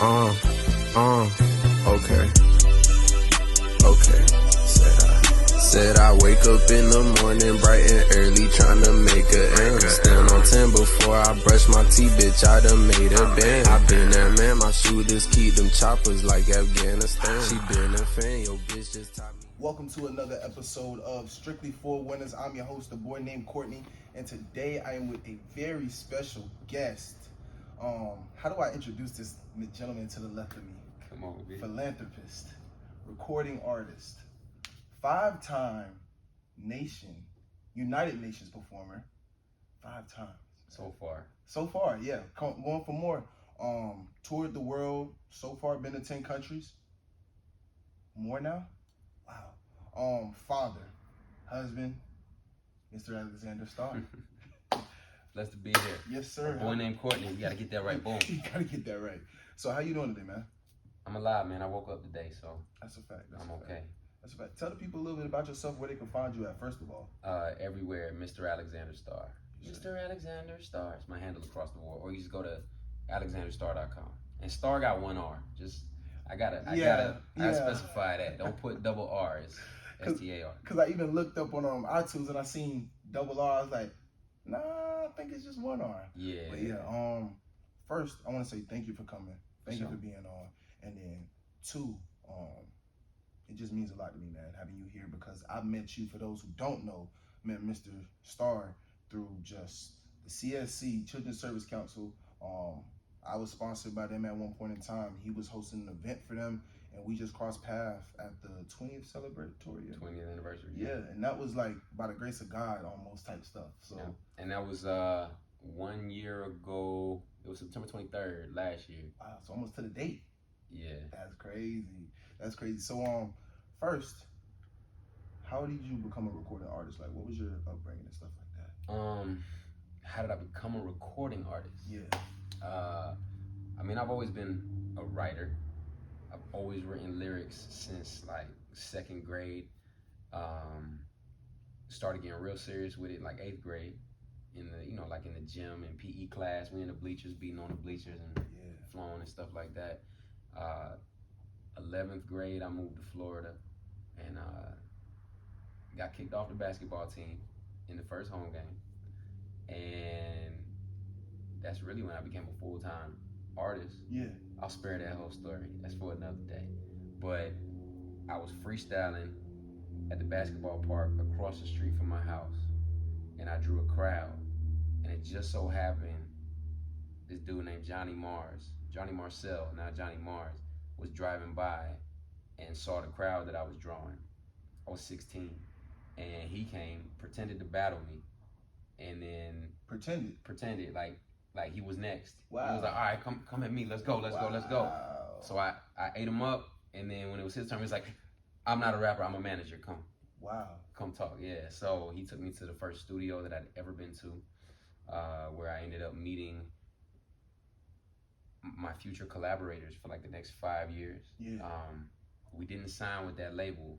Okay. Said I wake up in the morning bright and early tryna make a M. Stand on 10 before I brush my teeth, bitch, I done made a band. I been that man, my shooters keep them choppers like Afghanistan. She been a fan, yo bitch just taught me. Welcome to another episode of Strictly for Winners. I'm your host, ABoyNamedCortney, and today I am with a very special guest. How do I introduce this gentleman to the left of me? Come on, bitch. Philanthropist, recording artist, 5-time United Nations performer, 5 times. So far, yeah. Going for more. Toured the world, so far been to 10 countries. More now? Wow. Father, husband, Mr. Alexander Starr. Blessed to be here. Yes, sir. ABoyNamedCortney. We gotta get that right. Boom. You gotta get that right. So how you doing today, man? I'm alive, man. I woke up today, so that's a fact. I'm okay. That's a fact. Tell the people a little bit about yourself, where they can find you at, first of all. Everywhere, Mr. Alexander Starr. Mr. Alexander Starr is my handle across the world. Or you just go to alexanderstarr.com. And Starr got 1 R. I gotta specify that. Don't put double R. It's STAR. Because I even looked up on iTunes and I seen double R. I was like, nah, I think it's just 1 R. Yeah. But yeah, first I want to say thank you for coming. Thank you for being on. And then 2, it just means a lot to me, man, having you here, because I met you, for those who don't know, met Mr. Starr through just the CSC, Children's Service Council. I was sponsored by them at one point in time. He was hosting an event for them, and we just crossed paths at the 20th celebratory. 20th anniversary. Yeah, and that was like by the grace of God almost type stuff. So, yeah. And that was 1 year ago. It was September 23rd last year. Wow, it's almost to the date. Yeah. That's crazy. That's crazy. So, first, how did you become a recording artist? Like, what was your upbringing and stuff like that? How did I become a recording artist? Yeah. I mean, I've always been a writer. I've always written lyrics since like 2nd grade. Started getting real serious with it like 8th grade. In the, like in the gym and PE class, we in the bleachers, beating on the bleachers and flowing and stuff like that. 11th grade, I moved to Florida and got kicked off the basketball team in the first home game. And that's really when I became a full-time artist. Yeah. I'll spare that whole story. That's for another day. But I was freestyling at the basketball park across the street from my house, and I drew a crowd. And it just so happened, this dude named Johnny Marcel, now Johnny Mars, was driving by and saw the crowd that I was drawing. I was 16, and he came, pretended to battle me, and then pretended like he was next. Wow. He was like, all right, come at me, let's go. So I ate him up, and then when it was his turn, he was like, I'm not a rapper, I'm a manager, come. Wow. Come talk, yeah. So he took me to the first studio that I'd ever been to, where I ended up meeting my future collaborators for like the next 5 years. Yeah. We didn't sign with that label,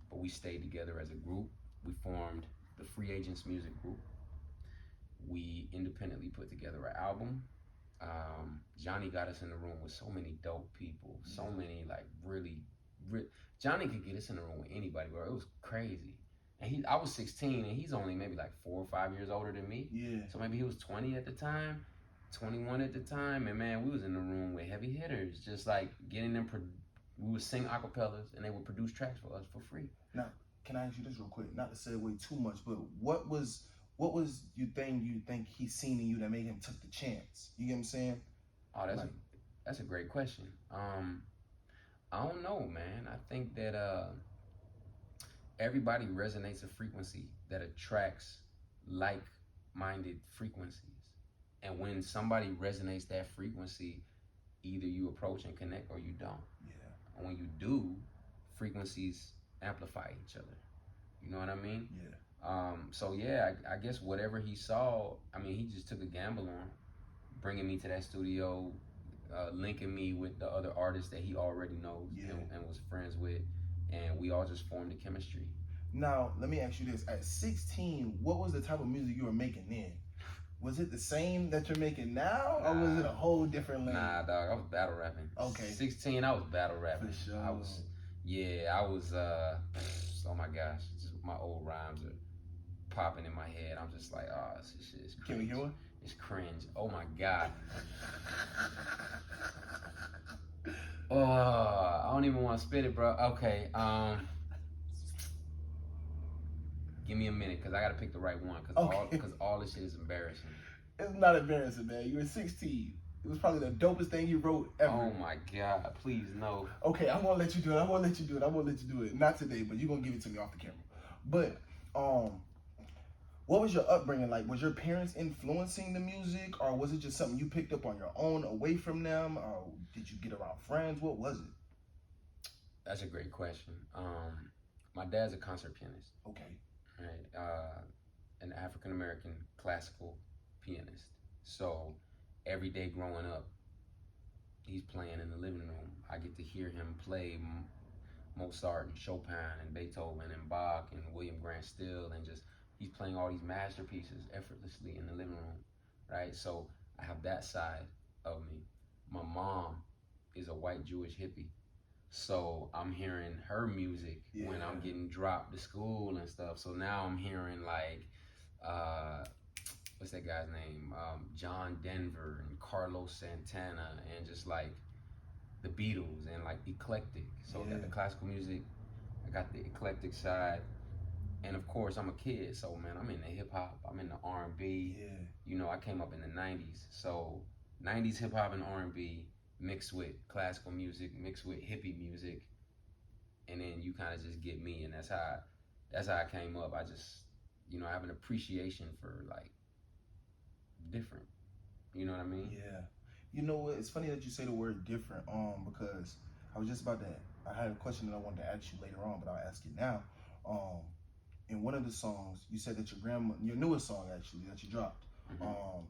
but we stayed together as a group. We formed the Free Agents Music Group. We independently put together an album. Johnny got us in the room with so many dope people, so many like really Johnny could get us in the room with anybody, bro. It was crazy. And I was 16, and he's only maybe like 4 or 5 years older than me. Yeah. So maybe he was 20 at the time, 21 at the time, and man, we was in the room with heavy hitters, just like getting them. We would sing acapellas, and they would produce tracks for us for free. Now, can I ask you this real quick? Not to segue too much, but what was you think he seen in you that made him took the chance? You get what I'm saying? Oh, that's a great question. I don't know, man. I think that everybody resonates a frequency that attracts like-minded frequencies. And when somebody resonates that frequency, either you approach and connect or you don't. Yeah. And when you do, frequencies amplify each other. You know what I mean? Yeah. So yeah, I guess whatever he saw, I mean, he just took a gamble on bringing me to that studio, linking me with the other artists that he already knows and was friends with, and we all just formed a chemistry. Now, let me ask you this. At 16, what was the type of music you were making then? Was it the same that you're making now, or was it a whole different lane? Nah, dog, I was battle rapping. Okay. 16, I was battle rapping. For sure. I was, oh my gosh, just my old rhymes are popping in my head. I'm just like, oh, this shit is cringe. Can we hear one? It's cringe. Oh my God. Oh, I don't even want to spit it, bro. Okay, give me a minute, because I got to pick the right one, because all this shit is embarrassing. It's not embarrassing, man. You were 16. It was probably the dopest thing you wrote ever. Oh my God, please, no. Okay, I'm going to let you do it. Not today, but you're going to give it to me off the camera. But, what was your upbringing like? Was your parents influencing the music, or was it just something you picked up on your own away from them, or did you get around friends? What was it? That's a great question. My dad's a concert pianist. Okay. Right, an African-American classical pianist. So every day growing up, he's playing in the living room. I get to hear him play Mozart and Chopin and Beethoven and Bach and William Grant Still, and just he's playing all these masterpieces effortlessly in the living room, right? So I have that side of me. My mom is a white Jewish hippie. So I'm hearing her music when I'm getting dropped to school and stuff. So now I'm hearing like, what's that guy's name? John Denver and Carlos Santana, and just like the Beatles, and like eclectic. So I got the classical music, I got the eclectic side. And of course, I'm a kid, so man, I'm in the hip hop, I'm in the R&B. Yeah. You know, I came up in the 90s. So 90s hip hop and R&B mixed with classical music, mixed with hippie music. And then you kind of just get me, and that's how I came up. I just, you know, I have an appreciation for like different. You know what I mean? Yeah. You know what? It's funny that you say the word different, because I was just about to, I had a question that I wanted to ask you later on, but I'll ask it now. In one of the songs, you said that your newest song actually that you dropped.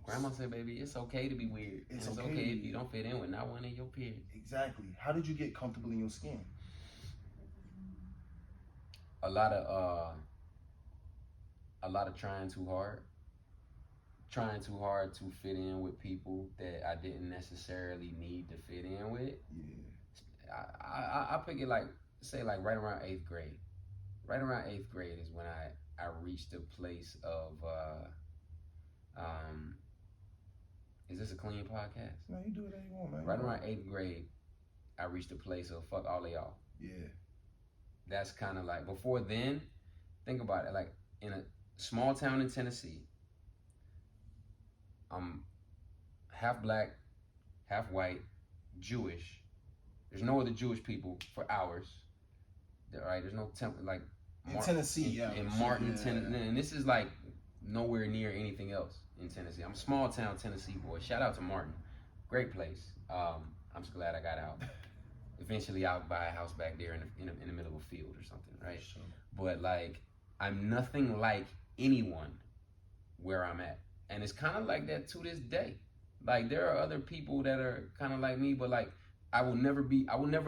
Grandma said, baby, it's okay to be weird. It's okay if you don't fit in with not one of your peers. Exactly. How did you get comfortable in your skin? A lot of trying too hard to fit in with people that I didn't necessarily need to fit in with. Yeah. I pick it like, say like right around 8th grade. Right around 8th grade is when I reached a place of, is this a clean podcast? No, you do whatever you want, man. Right around 8th grade, I reached a place of fuck all of y'all. Yeah. That's kind of like, before then, think about it, like in a small town in Tennessee, I'm half black, half white, Jewish. There's no other Jewish people for hours. Right? There's no temple like in Tennessee, in Martin, Tennessee, and this is like nowhere near anything else in Tennessee. I'm a small town Tennessee boy. Shout out to Martin, great place. I'm just glad I got out. Eventually, I'll buy a house back there in the middle of a field or something, right? Sure. But like, I'm nothing like anyone where I'm at, and it's kind of like that to this day. Like, there are other people that are kind of like me, but like, I will never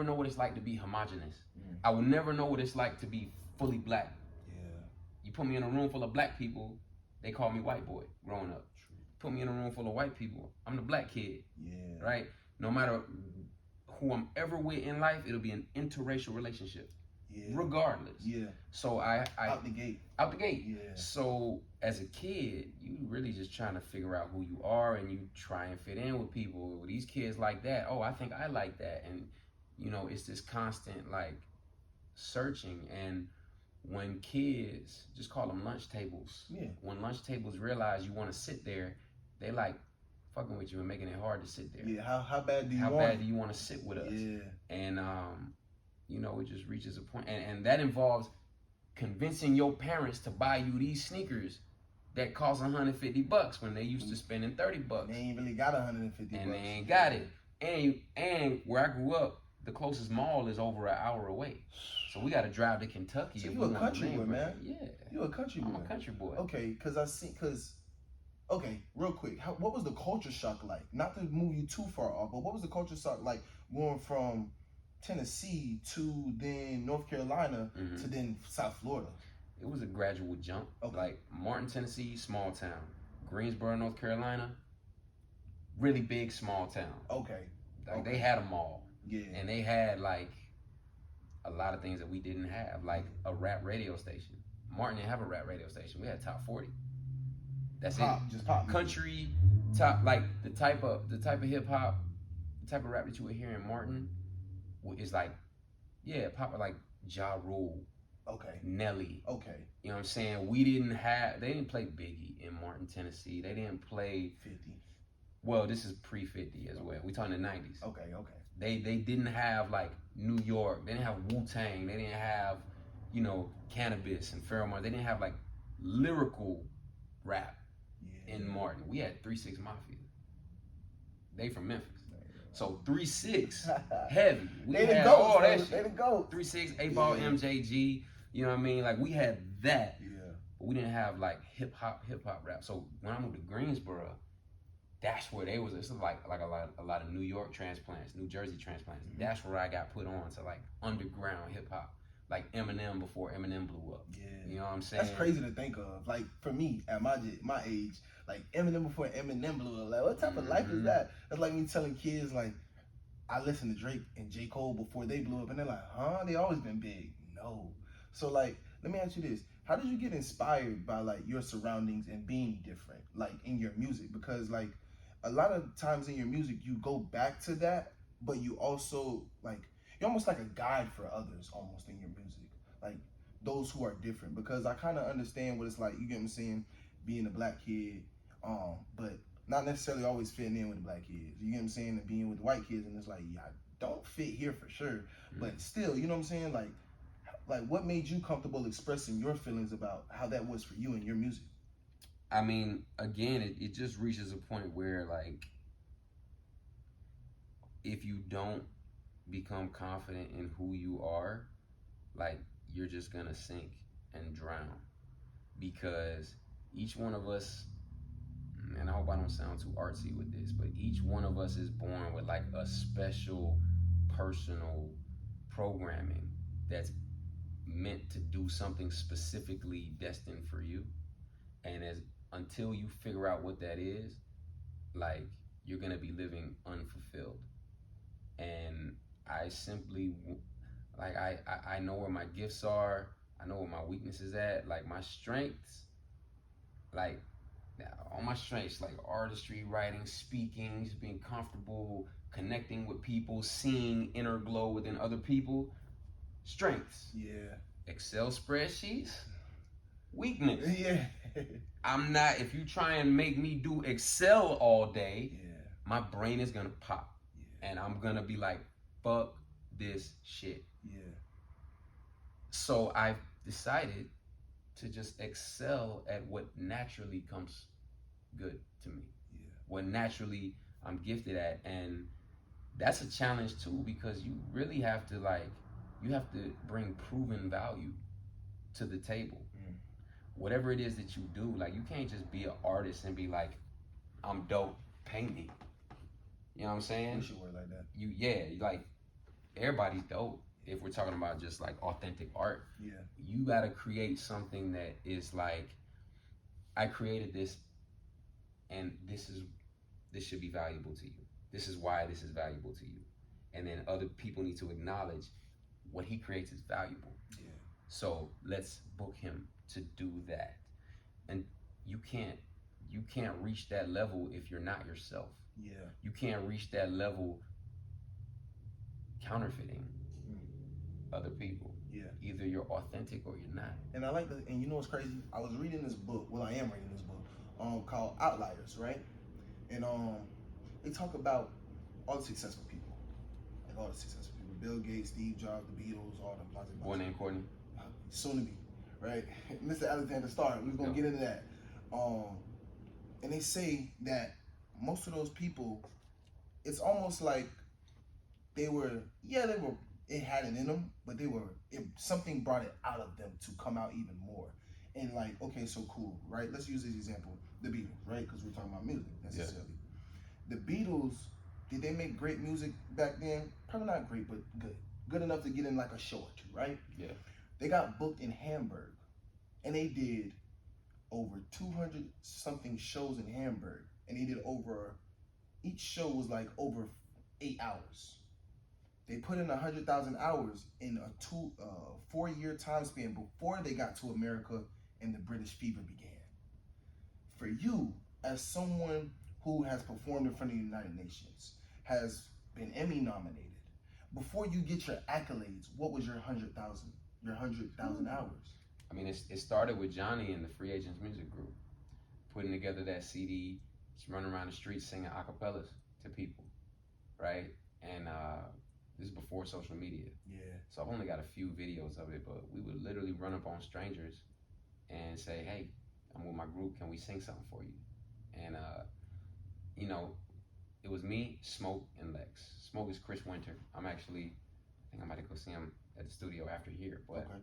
know what it's like to be homogenous. I will never know what it's like to be fully black. Yeah. You put me in a room full of black people, they call me white boy growing up. True. Put me in a room full of white people, I'm the black kid. Yeah. Right? No matter who I'm ever with in life, it'll be an interracial relationship. Yeah. Regardless. Yeah. So I out the gate. Out the gate. Yeah. So as a kid, you really just trying to figure out who you are, and you try and fit in with people. With these kids like that, oh, I think I like that. And you know, it's this constant like searching. And when kids, just call them lunch tables. Yeah. When lunch tables realize you want to sit there, they like fucking with you and making it hard to sit there. Yeah. How bad do you want to sit with us? Yeah. And you know, it just reaches a point, and that involves convincing your parents to buy you these sneakers that cost $150 when they used to spending $30. They ain't really got $150. And they ain't got it. And where I grew up, the closest mall is over an hour away. So we got to drive to Kentucky. So you a country boy, man. Yeah. You a country boy. I'm a country boy. Okay, okay, real quick. What was the culture shock like? Not to move you too far off, but what was the culture shock like going from Tennessee to then North Carolina to then South Florida? It was a gradual jump. Okay. Like Martin, Tennessee, small town. Greensboro, North Carolina, really big small town. Okay. Like they had a mall. Yeah. And they had like a lot of things that we didn't have, like a rap radio station. Martin didn't have a rap radio station. We had Top 40. That's pop, it. Just pop. Country, top, like the type of hip hop, the type of rap that you would hear in Martin is like, yeah, pop like Ja Rule. Okay. Nelly. Okay. You know what I'm saying? They didn't play Biggie in Martin, Tennessee. They didn't play 50. Well, this is pre-50 as well. We talking the 90s. Okay. They didn't have like New York. They didn't have Wu-Tang. They didn't have, Cannabis and Pheromone. They didn't have like lyrical rap in Martin. We had 3-6 Mafia. They from Memphis. So 3-6 heavy. We they had go. all that shit. They didn't go. 3-6, ABoy, MJG. You know what I mean? Like we had that. Yeah. But we didn't have like hip hop rap. So when I moved to Greensboro, that's where they was. It's like a lot of New York transplants, New Jersey transplants. Mm-hmm. That's where I got put on to like underground hip hop, like Eminem before Eminem blew up. Yeah, you know what I'm saying? That's crazy to think of. Like for me, at my age, like Eminem before Eminem blew up. Like what type of life is that? That's like me telling kids like I listened to Drake and J. Cole before they blew up, and they're like, huh? They always been big. No. So like, let me ask you this: how did you get inspired by like your surroundings and being different, like in your music? Because like a lot of times in your music, you go back to that, but you also like you're almost like a guide for others, almost in your music, like those who are different. Because I kind of understand what it's like. You get what I'm saying? Being a black kid, but not necessarily always fitting in with the black kids. You get what I'm saying? And being with the white kids, and it's like, yeah, I don't fit here for sure, but still, you know what I'm saying? Like what made you comfortable expressing your feelings about how that was for you and your music? I mean, again, it just reaches a point where like if you don't become confident in who you are, like you're just gonna sink and drown. Because each one of us, and I hope I don't sound too artsy with this, but each one of us is born with like a special personal programming that's meant to do something specifically destined for you. And until you figure out what that is, like you're gonna be living unfulfilled. And I simply, like I know where my gifts are, I know where my weaknesses at. Like my strengths, like all my strengths, like artistry, writing, speaking, just being comfortable, connecting with people, seeing inner glow within other people. Strengths. Yeah. Excel spreadsheets. Weakness. Yeah. I'm not, if you try and make me do Excel all day, my brain is gonna pop. Yeah. And I'm gonna be like, fuck this shit. Yeah. So I've decided to just excel at what naturally comes good to me. Yeah. What naturally I'm gifted at. And that's a challenge too, because you really have to you have to bring proven value to the table. Whatever it is that you do, like you can't just be an artist and be like, I'm dope, paint me. You know what I'm saying? We should work like that. Like everybody's dope if we're talking about just like authentic art. Yeah. You gotta create something that is like, I created this and this should be valuable to you. This is why this is valuable to you. And then other people need to acknowledge what he creates is valuable. Yeah. So let's book him to do that. And you can't reach that level if you're not yourself. Yeah. You can't reach that level counterfeiting other people. Yeah. Either you're authentic or you're not. And I like and you know what's crazy? I was reading this book, I am reading this book, called Outliers, right? And they talk about all the successful people. Like all the successful people. Bill Gates, Steve Jobs, the Beatles, all them. ABoyNamedCortney. Soon to be, right? Mr. Alexander Starr. We're gonna get into that. And they say that most of those people, it's almost like it had it in them, but something brought it out of them to come out even more. And like, okay, so cool, right? Let's use this example, the Beatles, right? Because we're talking about music necessarily. Yeah. The Beatles, did they make great music back then? Probably not great, but good. Good enough to get in like a show or two, right? Yeah. They got booked in Hamburg, and they did over 200 something shows in Hamburg, and they did each show was like over 8 hours. They put in 100,000 hours in a 4-year time span before they got to America and the British fever began. For you, as someone who has performed in front of the United Nations, has been Emmy nominated, before you get your accolades, what was your 100,000 hours? I mean, it started with Johnny and the Free Agents Music Group, putting together that CD, just running around the streets singing acapellas to people, right? And this is before social media. Yeah. So I've only got a few videos of it, but we would literally run up on strangers and say, hey, I'm with my group, can we sing something for you? And, you know, it was me, Smoke, and Lex. Smoke is Chris Winter. I think I might go see him at the studio after here, but okay.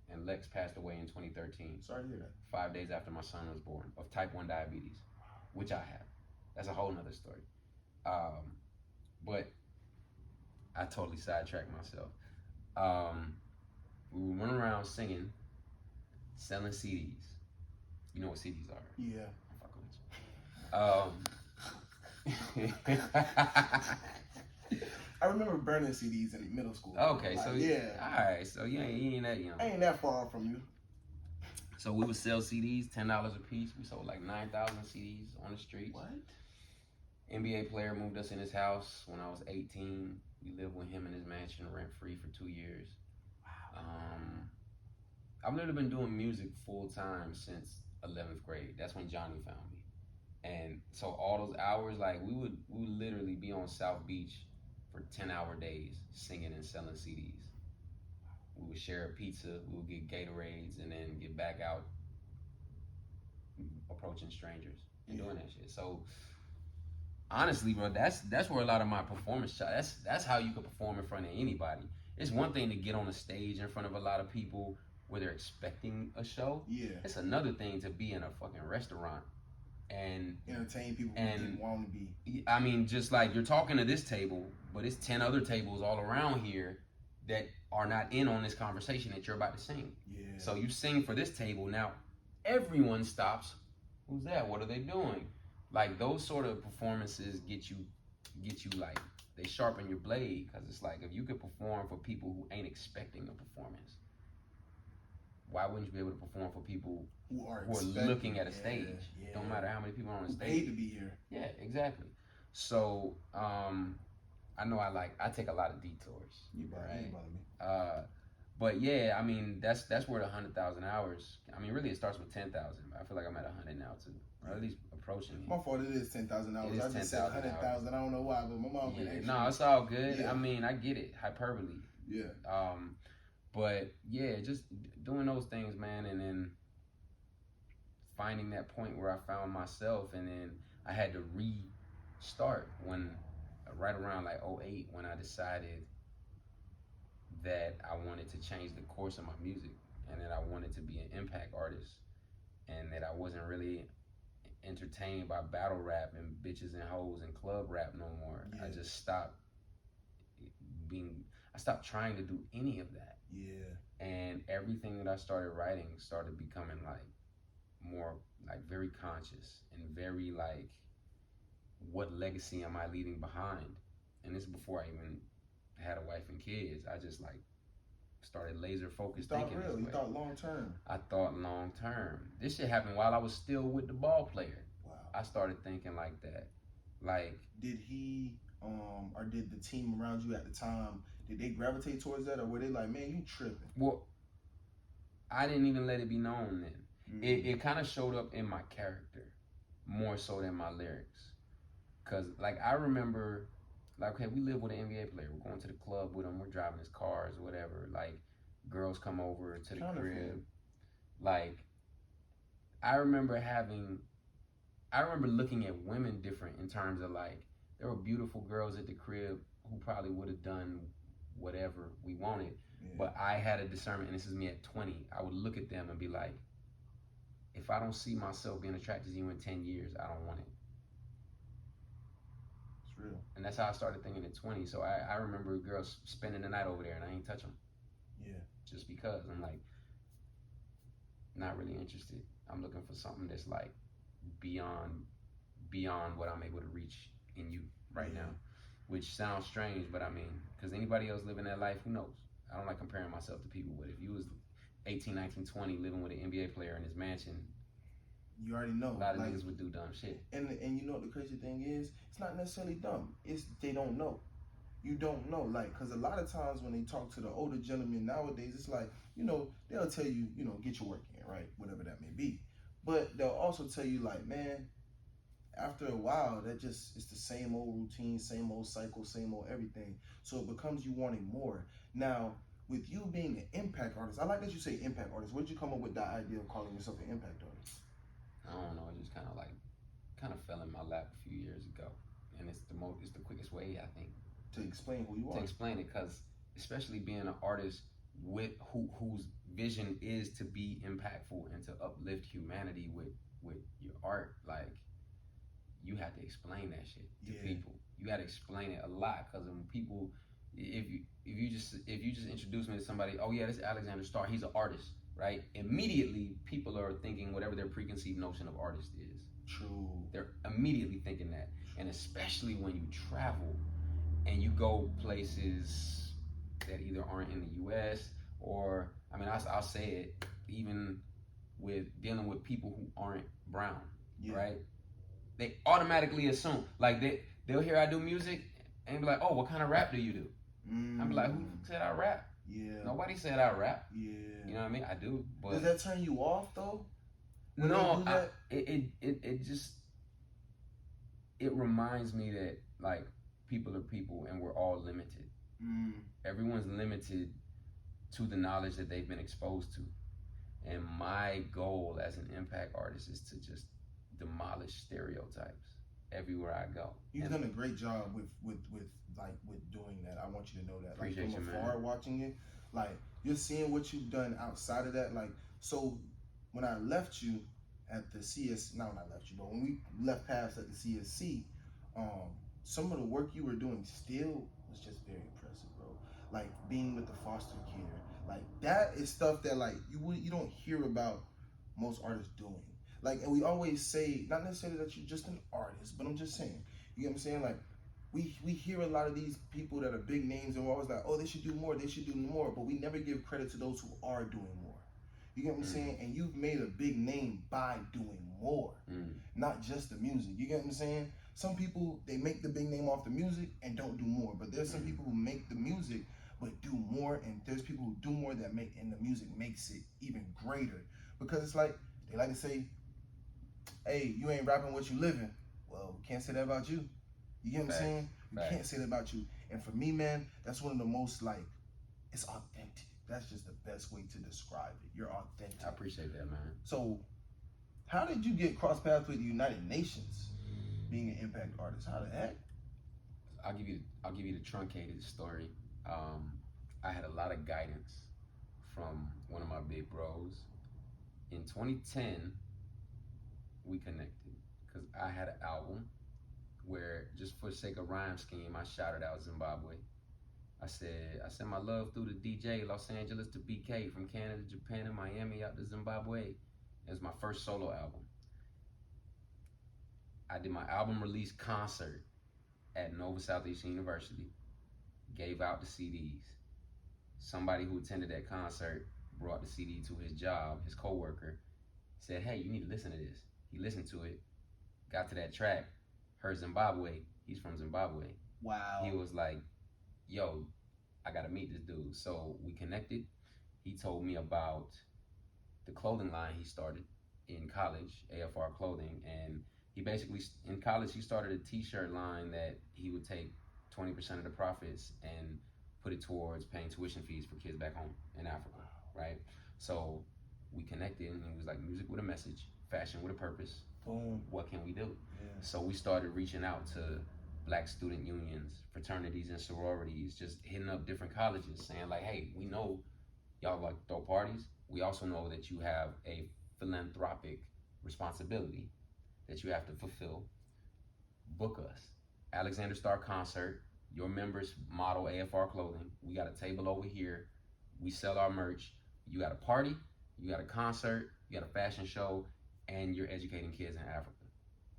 And Lex passed away in 2013. Sorry to hear that. 5 days after my son was born, of type 1 diabetes, which I have. That's a whole nother story. But I totally sidetracked myself. We would run around singing, selling CDs. You know what CDs are? Yeah. I'm fucking with you. I remember burning CDs in middle school. Okay, like, so yeah. All right, so you ain't that young. I ain't that far from you. So we would sell CDs, $10 a piece. We sold like 9,000 CDs on the streets. What? NBA player moved us in his house when I was 18. We lived with him in his mansion rent free for 2 years. Wow. I've literally been doing music full time since 11th grade. That's when Johnny found me. And so all those hours, like we would literally be on South Beach for 10-hour days singing and selling CDs. We would share a pizza, we would get Gatorades, and then get back out approaching strangers and doing that shit. So honestly, bro, that's where a lot of my performance, that's how you can perform in front of anybody. It's one thing to get on a stage in front of a lot of people where they're expecting a show. Yeah. It's another thing to be in a fucking restaurant and entertain people who didn't want to be. I mean, just like you're talking to this table, but it's 10 other tables all around here that are not in on this conversation that you're about to sing. Yeah. So you sing for this table, now everyone stops. Who's that? What are they doing? Like those sort of performances get you like, they sharpen your blade, because it's like if you could perform for people who ain't expecting a performance, why wouldn't you be able to perform for people who are looking at a stage? Yeah. Don't matter how many people are on the stage. Paid to be here. Yeah, exactly. So I know I take a lot of detours. You bother me. But yeah, I mean that's where the 100,000 hours. I mean, really, it starts with 10,000. I feel like I'm at 100 now too, or at least approaching it. My fault. It is 10,000 hours. I just said 100,000. I don't know why, but my mom. Yeah, no, it's all good. Yeah. I mean, I get it. Hyperbole. Yeah. But yeah, just doing those things, man, and then finding that point where I found myself, and then I had to restart when right around like 08 when I decided that I wanted to change the course of my music, and that I wanted to be an impact artist, and that I wasn't really entertained by battle rap and bitches and hoes and club rap no more. Yeah. I just stopped trying to do any of that. Yeah. And everything that I started writing started becoming like more like very conscious and very like, what legacy am I leaving behind? And this is before I even had a wife and kids. I just like started laser focused thinking. You thought long term. I thought long term. This shit happened while I was still with the ball player. Wow. I started thinking like that. Like, did he or did the team around you at the time, did they gravitate towards that, or were they like, man, you tripping? Well, I didn't even let it be known then. Mm-hmm. It kind of showed up in my character more so than my lyrics. Cause like I remember, like, okay, we live with an NBA player. We're going to the club with him. We're driving his cars or whatever. Like, girls come over to the crib. Like, I remember looking at women different in terms of like, there were beautiful girls at the crib who probably would have done whatever we wanted. Yeah. But I had a discernment, and this is me at 20. I would look at them and be like, if I don't see myself being attracted to you in 10 years, I don't want it. It's real. And that's how I started thinking at 20. So I remember girls spending the night over there, and I ain't touch them. Yeah. Just because I'm like, not really interested. I'm looking for something that's like beyond what I'm able to reach in you right now, which sounds strange, but I mean, because anybody else living that life, who knows? I don't like comparing myself to people, but if you was 18, 19, 20 living with an NBA player in his mansion, you already know. A lot of niggas would do dumb shit. And you know what the crazy thing is? It's not necessarily dumb. It's they don't know. You don't know, like, because a lot of times when they talk to the older gentlemen nowadays, it's like, you know, they'll tell you, you know, get your work in, right? Whatever that may be. But they'll also tell you, like, man, after a while, that just, it's the same old routine, same old cycle, same old everything. So it becomes you wanting more. Now, with you being an impact artist, I like that you say impact artist. Where did you come up with that idea of calling yourself an impact artist? I don't know. It just kind of fell in my lap a few years ago, and it's the quickest way, I think, to explain who you are. To explain it, because especially being an artist with whose vision is to be impactful and to uplift humanity with your art, like, you have to explain that shit to people. You got to explain it a lot, because when people, if you just introduce me to somebody, oh yeah, this is Alexander Starr, he's an artist, right? Immediately people are thinking whatever their preconceived notion of artist is. True. They're immediately thinking that. And especially when you travel and you go places that either aren't in the US, or, I mean, I'll say it, even with dealing with people who aren't brown, right? They automatically assume, like, they'll hear I do music and be like, oh, what kind of rap do you do? I'm be like, who said I rap? Nobody said I rap. You know what I mean? I do. But does that turn you off though? No, it just, it reminds me that, like, people are people and we're all limited. Everyone's limited to the knowledge that they've been exposed to. And my goal as an impact artist is to just demolish stereotypes everywhere I go. You've done a great job with doing that. I want you to know that. Appreciate like, from you, afar, man. watching it, like, you're seeing what you've done outside of that. Like, so when I left you at the CS, not when I left you, but when we left past at the CSC, some of the work you were doing still was just very impressive, bro. Like, being with the foster care, like, that is stuff that, like, you don't hear about most artists doing. Like, and we always say, not necessarily that you're just an artist, but I'm just saying, you get what I'm saying? Like, we hear a lot of these people that are big names, and we're always like, oh, they should do more, but we never give credit to those who are doing more. You get what I'm saying? And you've made a big name by doing more, not just the music. You get what I'm saying? Some people, they make the big name off the music and don't do more, but there's some people who make the music but do more, and there's people who do more that make, and the music makes it even greater. Because it's like, they like to say, hey, you ain't rapping what you living. Well, we can't say that about you. You get what I'm saying? We can't say that about you. And for me, man, that's one of the most, like, it's authentic. That's just the best way to describe it. You're authentic. I appreciate that, man. So, how did you get cross paths with the United Nations, being an impact artist? How the heck? I'll give you the truncated story. I had a lot of guidance from one of my big bros. In 2010, we connected because I had an album where, just for the sake of rhyme scheme, I shouted out Zimbabwe. I sent my love through the DJ, Los Angeles to BK, from Canada, Japan, and Miami out to Zimbabwe. It was my first solo album. I did my album release concert at Nova Southeastern University, gave out the CDs. Somebody who attended that concert brought the CD to his job, his coworker, said, hey, you need to listen to this. He listened to it, got to that track, heard Zimbabwe. He's from Zimbabwe. Wow. He was like, yo, I gotta meet this dude. So we connected. He told me about the clothing line he started in college, AFR Clothing, and he basically, in college, he started a t-shirt line that he would take 20% of the profits and put it towards paying tuition fees for kids back home in Africa, right? So we connected, and he was like, music with a message, fashion with a purpose. Boom. What can we do? Yeah. So we started reaching out to Black student unions, fraternities and sororities, just hitting up different colleges, saying like, hey, we know y'all like throw parties. We also know that you have a philanthropic responsibility that you have to fulfill. Book us. Alexander Starr concert. Your members model AFR Clothing. We got a table over here. We sell our merch. You got a party, you got a concert, you got a fashion show, and you're educating kids in Africa.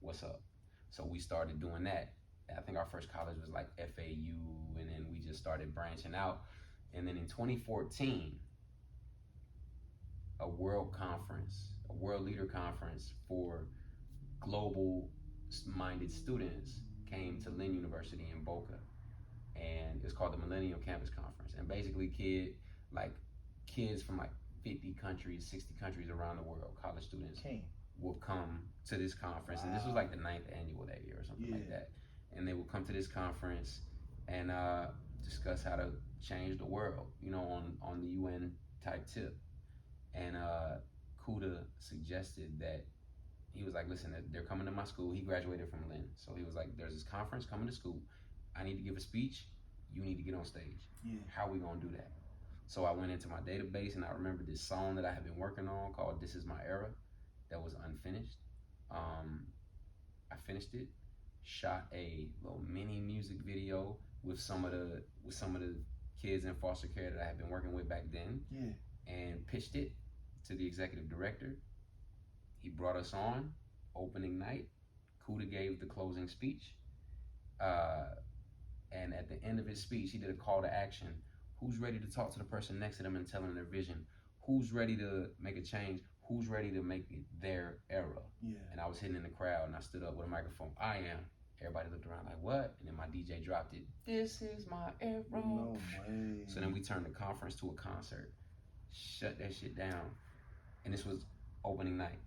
What's up? So we started doing that. I think our first college was like FAU, and then we just started branching out. And then in 2014, a world leader conference for global-minded students came to Lynn University in Boca, and it's called the Millennium Campus Conference. And basically, kids from like 50 countries, 60 countries around the world, college students will come to this conference. And this was like the 9th annual that year or something like that. And they will come to this conference and discuss how to change the world, you know, on the UN type tip. And Kuda suggested that, he was like, listen, they're coming to my school. He graduated from Lynn. So he was like, there's this conference coming to school. I need to give a speech. You need to get on stage. How are we gonna do that? So I went into my database and I remember this song that I had been working on called This Is My Era that was unfinished. I finished it, shot a little mini music video with some of the kids in foster care that I had been working with back then, and pitched it to the executive director. He brought us on opening night. Kuda gave the closing speech, and at the end of his speech, he did a call to action. Who's ready to talk to the person next to them and tell them their vision? Who's ready to make a change? Who's ready to make it their era? And I was hidden in the crowd, and I stood up with a microphone. I am. Everybody looked around like, what? And then my DJ dropped it. This is my era. No way. So then we turned the conference to a concert, shut that shit down, and this was opening night.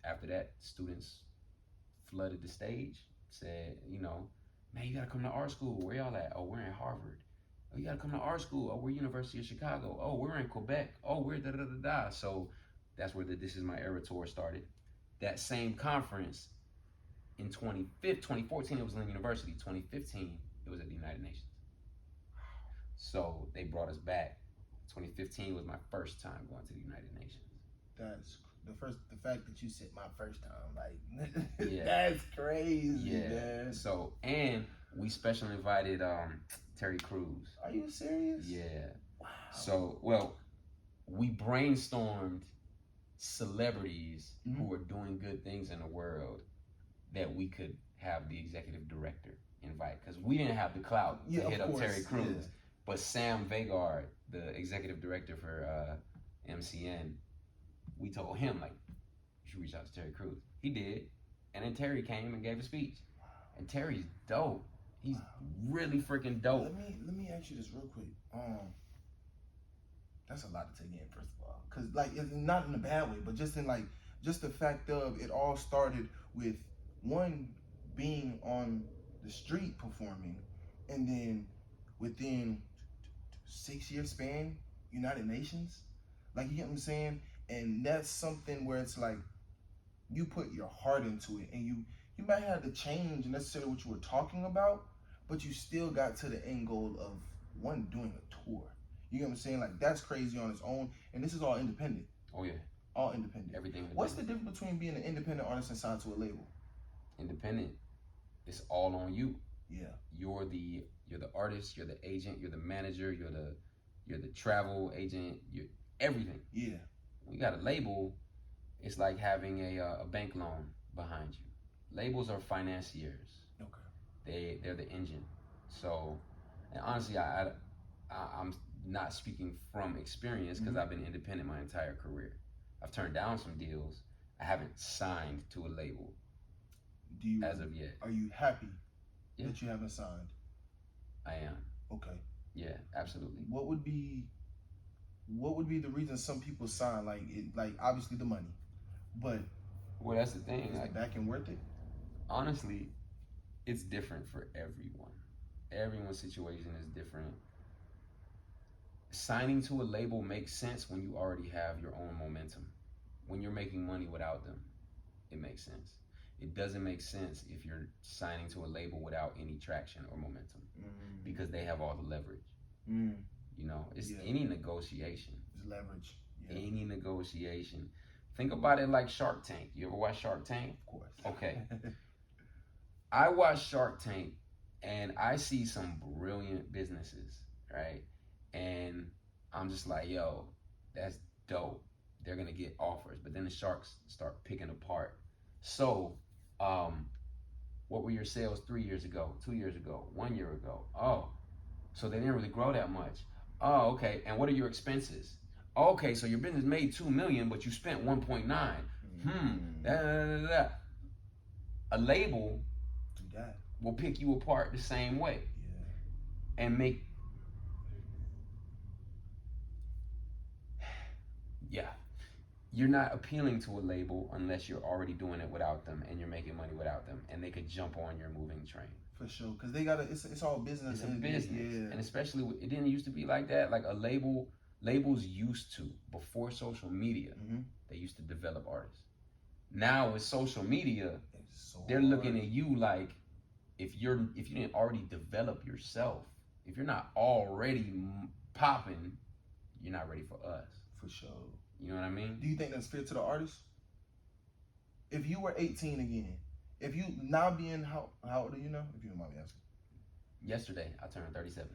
After that, students flooded the stage, said, you know, man, you gotta come to art school. Where y'all at? Oh, we're in Harvard. Oh, you gotta come to art school. Oh, we're University of Chicago. Oh, we're in Quebec. Oh, we're da-da-da-da. So that's where the This Is My Era tour started. That same conference in 2014, it was Lynn University. 2015, it was at the United Nations. So they brought us back. 2015 was my first time going to the United Nations. That's the fact that you said my first time, like, that's crazy, man. So, and we special invited Terry Crews. Are you serious? Yeah. Wow. So, well, we brainstormed celebrities who were doing good things in the world that we could have the executive director invite, because we didn't have the clout to hit up Terry Crews. But Sam Vagard, the executive director for MCN, we told him, like, you should reach out to Terry Crews. He did. And then Terry came and gave a speech. And Terry's dope. He's really freaking dope. Let me ask you this real quick. That's a lot to take in, first of all. Because, like, it's not in a bad way, but just in, like, just the fact of it all started with one being on the street performing, and then within 6-year span, United Nations. Like, you get what I'm saying? And that's something where it's like, you put your heart into it, and you might have to change necessarily what you were talking about, but you still got to the end goal of one, doing a tour. You get what I'm saying? Like, that's crazy on its own, and this is all independent. Oh yeah. All independent. Everything independent. What's the difference between being an independent artist and signed to a label? Independent, it's all on you. Yeah. You're the artist, you're the agent, you're the manager, you're the travel agent, you're everything. Yeah. When you got a label, it's like having a bank loan behind you. Labels are financiers. Okay. They're the engine. So, and honestly, I'm not speaking from experience, because I've been independent my entire career. I've turned down some deals. I haven't signed to a label as of yet. Are you happy that you haven't signed? I am. Okay. Yeah, absolutely. What would be the reason some people sign? Like obviously the money, but well, that's the thing. Is the back end worth it? Honestly, it's different for everyone. Everyone's situation is different. Signing to a label makes sense when you already have your own momentum. When you're making money without them, it makes sense. It doesn't make sense if you're signing to a label without any traction or momentum, because they have all the leverage. You know, it's any negotiation. It's leverage. Yeah. Any negotiation. Think about it like Shark Tank. You ever watch Shark Tank? Of course. Okay. I watch Shark Tank, and I see some brilliant businesses, right? And I'm just like, yo, that's dope. they're gonna get offers, but then the sharks start picking apart. So, what were your sales 3 years ago, 2 years ago, 1 year ago? Oh, so they didn't really grow that much. Oh, okay. And what are your expenses? Okay, so your business made 2 million, but you spent 1.9. Da, da, da, da. A label will pick you apart the same way, and make, you're not appealing to a label unless you're already doing it without them and you're making money without them, and they could jump on your moving train. For sure, because they gotta. It's all business. It's a business, and especially it didn't used to be like that. Like labels used to, before social media, they used to develop artists. Now with social media, they're looking at you like, if you didn't already develop yourself, if you're not already popping, you're not ready for us. For sure. You know what I mean? Do you think that's fair to the artist? If you were 18 again, if you now being how old are you now? If you don't mind me asking. Yesterday, I turned 37.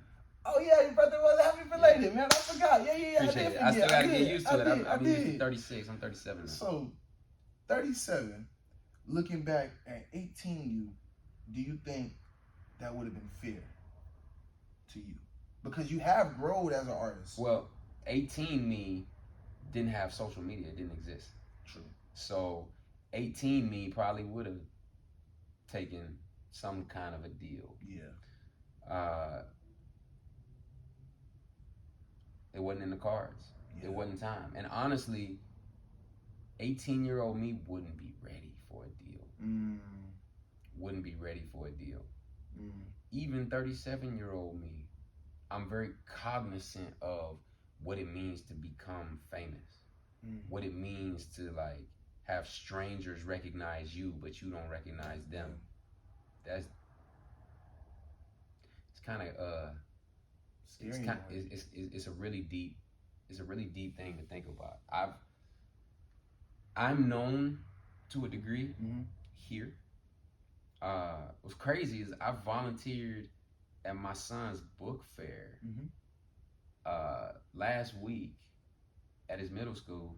Oh yeah, your brother was happy belated, man. I forgot. Yeah. Appreciate it. I still gotta get used to it. I'm used to 36. I'm 37 now. So, 37. Looking back at 18, do you think that would have been fair to you? Because you have grown as an artist. Well, 18 me didn't have social media. It didn't exist. True. So 18 me probably would have taken some kind of a deal. Yeah. It wasn't in the cards. Yeah. It wasn't time. And honestly, 18-year-old me wouldn't be ready for a deal. Wouldn't be ready for a deal. Even 37-year-old me, I'm very cognizant of what it means to become famous. What it means to like have strangers recognize you, but you don't recognize them. It's kind of it's a really deep thing to think about. I'm known to a degree here. What's crazy is I volunteered at my son's book fair last week at his middle school,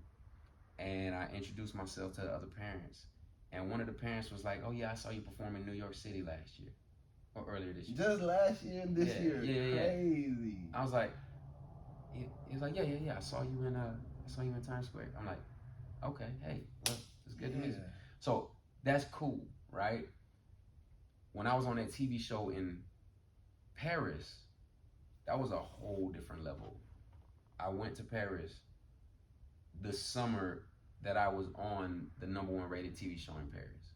and I introduced myself to the other parents. And one of the parents was like, "Oh yeah, I saw you perform in New York City last year, or earlier this year." Just last year and this year. Yeah. Crazy. I was like, he was like, yeah. I saw you in Times Square. I'm like, okay, hey, well, it's good to meet you. So that's cool, right? When I was on that TV show in Paris, that was a whole different level. I went to Paris the summer that I was on the #1 rated TV show in Paris,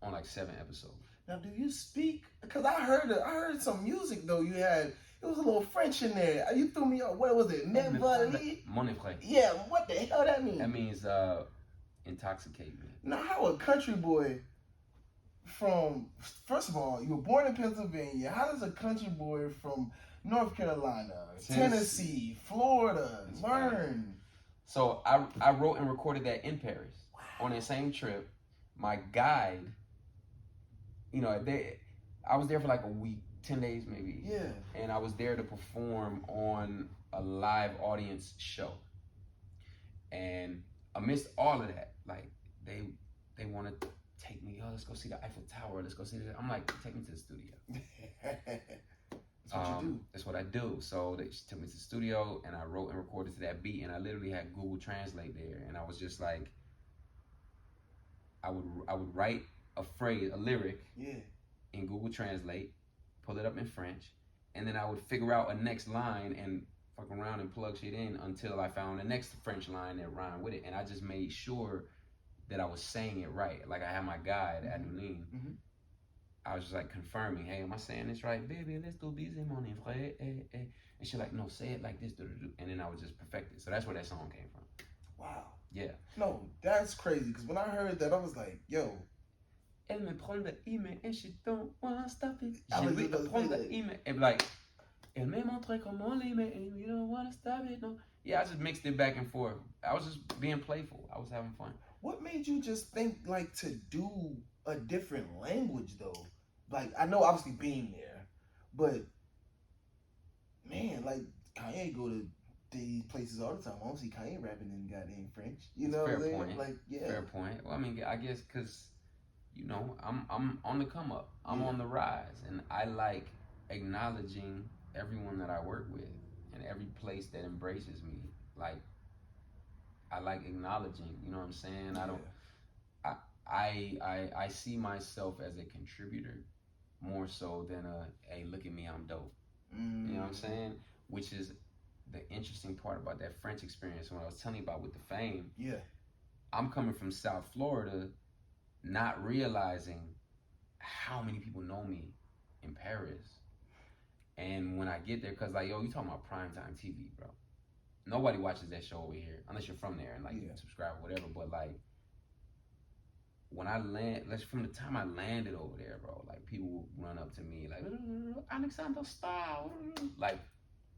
on like 7 episodes. Now, do you speak? Because I heard some music though. You had, it was a little French in there. You threw me off. What was it? Mon effray. Yeah. What the hell that mean? That means intoxicate me. Now, how a country boy from, first of all, you were born in Pennsylvania. How does a country boy from North Carolina, Tennessee, Florida learn? So I wrote and recorded that in Paris. Wow. On that same trip. My guide, I was there for like a week, 10 days maybe. Yeah. And I was there to perform on a live audience show. And amidst all of that, like they want to take me, let's go see the Eiffel Tower, let's go see this. I'm like, take me to the studio. That's what you do. That's what I do. So they just took me to the studio, and I wrote and recorded to that beat, and I literally had Google Translate there, and I was just like, I would write a lyric in Google Translate, pull it up in French, and then I would figure out a next line and fuck around and plug shit in until I found the next French line that rhymed with it, and I just made sure that I was saying it right. Like I had my guide at Nulin. I was just like confirming, hey, am I saying this right? Baby, let's do busy morning, frère. And she's like, no, say it like this. And then I would just perfect it. So that's where that song came from. Wow. Yeah. No, that's crazy. Because when I heard that, I was like, yo. Elle me prend the email and she don't wanna stop it. J'ai voulu prendre the email. And like, elle me montre comment l'aimer and you don't wanna stop it. No. Yeah, I just mixed it back and forth. I was just being playful. I was having fun. What made you just think like to do a different language though? Like, I know obviously being there, but man, like Kanye go to these places all the time. I don't see Kanye rapping in goddamn French. You know Fair what I'm saying? point. Like, yeah. Fair point. Well, I mean, I guess because, you know, I'm on the come up. I'm Yeah. on the rise, and I like acknowledging everyone that I work with and every place that embraces me. Like, I like acknowledging. You know what I'm saying? I don't. I see myself as a contributor more so than a, hey, look at me, I'm dope. Mm. You know what I'm saying? Which is the interesting part about that French experience when I was telling you about with the fame. Yeah. I'm coming from South Florida, not realizing how many people know me in Paris. And when I get there, cause like, yo, you talking about primetime TV, bro. Nobody watches that show over here unless you're from there and like you subscribe or whatever. But like, when I land, like from the time I landed over there, bro, like people run up to me like, Alexander Star, like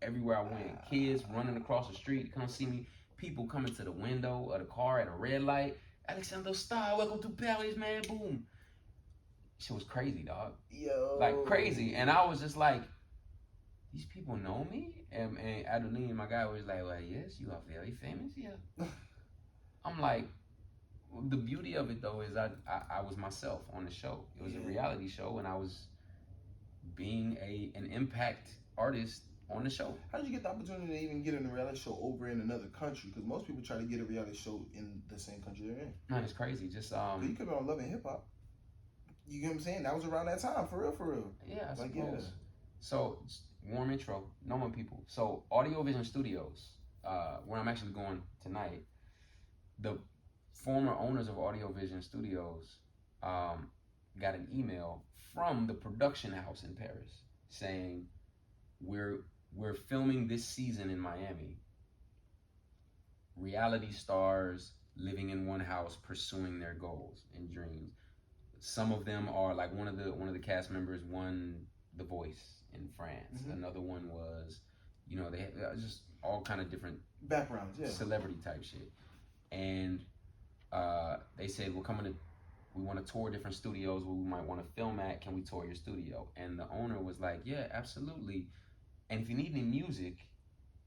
everywhere I went, kids running across the street, come see me, people coming to the window of the car at a red light, Alexander Star, welcome to Paris, man, boom. Shit was crazy, dog. Yo. Like crazy. And I was just like, these people know me? And Adeline, my guy, was like, well, yes, you are very famous, yeah. I'm like, the beauty of it though is I was myself on the show. It was a reality show, and I was being an impact artist on the show. How did you get the opportunity to even get in a reality show over in another country? Because most people try to get a reality show in the same country they're in. Man, it's crazy. Just you could be on Love and Hip Hop. You get what I'm saying? That was around that time, for real, for real. Yeah, I like, suppose. Yeah. So, warm intro, knowing people. So, Audio Vision Studios, where I'm actually going tonight, the former owners of Audio Vision Studios got an email from the production house in Paris saying, we're filming this season in Miami. Reality stars living in one house, pursuing their goals and dreams. Some of them are like one of the cast members won The Voice in France. Mm-hmm. Another one was, you know, they had just all kind of different backgrounds, celebrity type shit. And they said, we want to tour different studios where we might want to film at. Can we tour your studio? And the owner was like, yeah, absolutely. And if you need any music,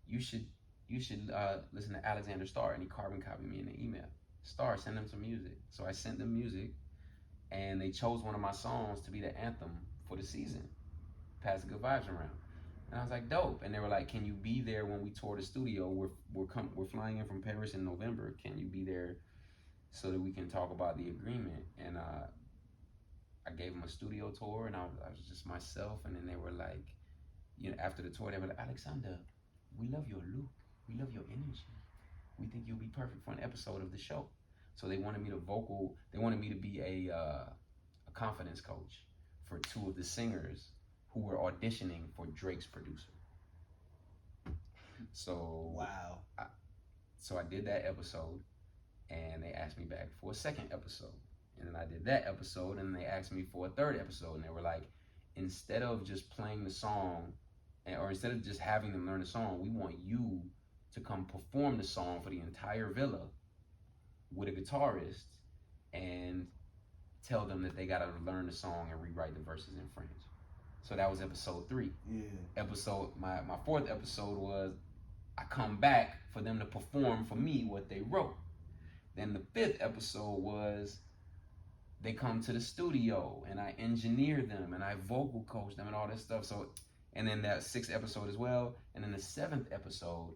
you should listen to Alexander Starr. And he carbon copied me in the email. Starr, send them some music. So I sent them music, and they chose one of my songs to be the anthem for the season. Pass the good vibes around. And I was like, dope. And they were like, can you be there when we tour the studio? We're flying in from Paris in November. Can you be there so that we can talk about the agreement? And I gave them a studio tour, and I was just myself. And then they were like, you know, after the tour, they were like, Alexander, we love your look. We love your energy. We think you'll be perfect for an episode of the show. So they wanted me to be a confidence coach for two of the singers who were auditioning for Drake's producer. So wow. So I did that episode, and they asked me back for a second episode. And then I did that episode, and they asked me for a third episode. And they were like, instead of just playing the song, or instead of just having them learn the song, we want you to come perform the song for the entire villa with a guitarist and tell them that they got to learn the song and rewrite the verses in French. So that was episode 3. Yeah. My fourth episode was I come back for them to perform for me what they wrote. Then the 5th episode was they come to the studio and I engineer them and I vocal coach them and all this stuff. So, and then that 6th episode as well. And then the 7th episode,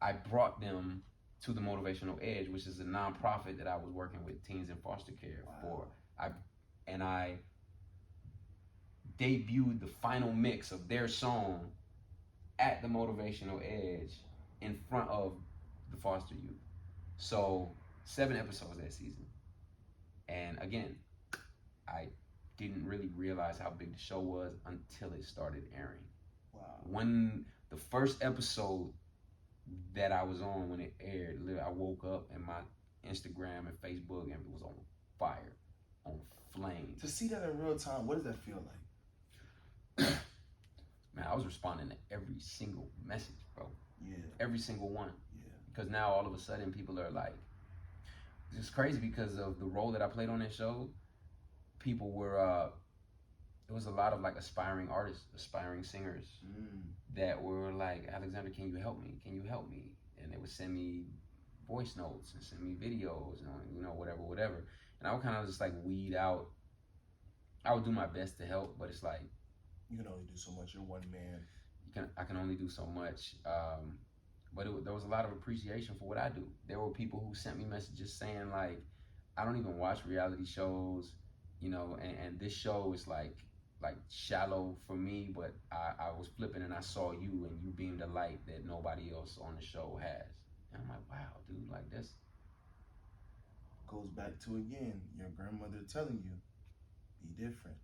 I brought them to the Motivational Edge, which is a nonprofit that I was working with teens in foster care for. I debuted the final mix of their song at the Motivational Edge in front of the foster youth. So 7 episodes that season. And again, I didn't really realize how big the show was until it started airing. Wow. When the first episode that I was on, when it aired, I woke up and my Instagram and Facebook and it was on fire, on flame. To see that in real time, what does that feel like? Man, I was responding to every single message, bro. Yeah. Every single one. Yeah. Because now all of a sudden people are like, it's crazy because of the role that I played on that show. People were it was a lot of like aspiring artists, aspiring singers that were like, Alexander, can you help me? Can you help me? And they would send me voice notes and send me videos and, you know, whatever. And I would kind of just like weed out. I would do my best to help, but it's like, you can only do so much. You're one man. I can only do so much. But there was a lot of appreciation for what I do. There were people who sent me messages saying like, I don't even watch reality shows, you know, and this show is like shallow for me, but I was flipping and I saw you and you beamed a light that nobody else on the show has. And I'm like, wow, dude, like this goes back to, again, your grandmother telling you, be different.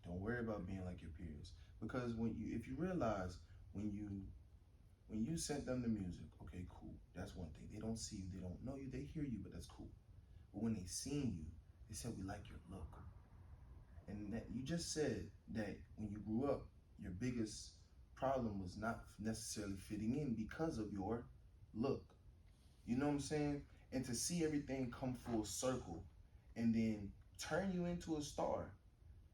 Don't worry about being like your peers. Because if you realize when you sent them the music, okay, cool, that's one thing. They don't see you, they don't know you, they hear you, but that's cool. But when they seen you, they said, we like your look. And that you just said that when you grew up, your biggest problem was not necessarily fitting in because of your look. You know what I'm saying? And to see everything come full circle and then turn you into a star,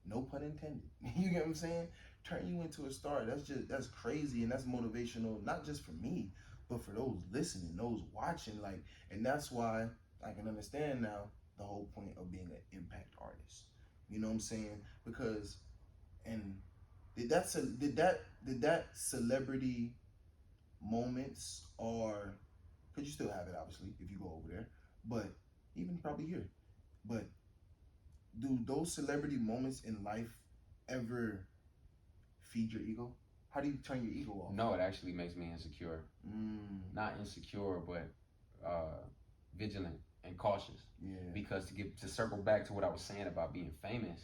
no pun intended. You get what I'm saying? Turn you into a star. That's crazy, and that's motivational, not just for me, but for those listening, those watching. Like, and that's why I can understand now the whole point of being an impact artist. You know what I'm saying? Because, and did that celebrity moments, or because you still have it obviously if you go over there, but even probably here, but do those celebrity moments in life ever feed your ego? How do you turn your ego off? No, it actually makes me insecure. Not insecure, but vigilant and cautious. Yeah. Because to circle back to what I was saying about being famous,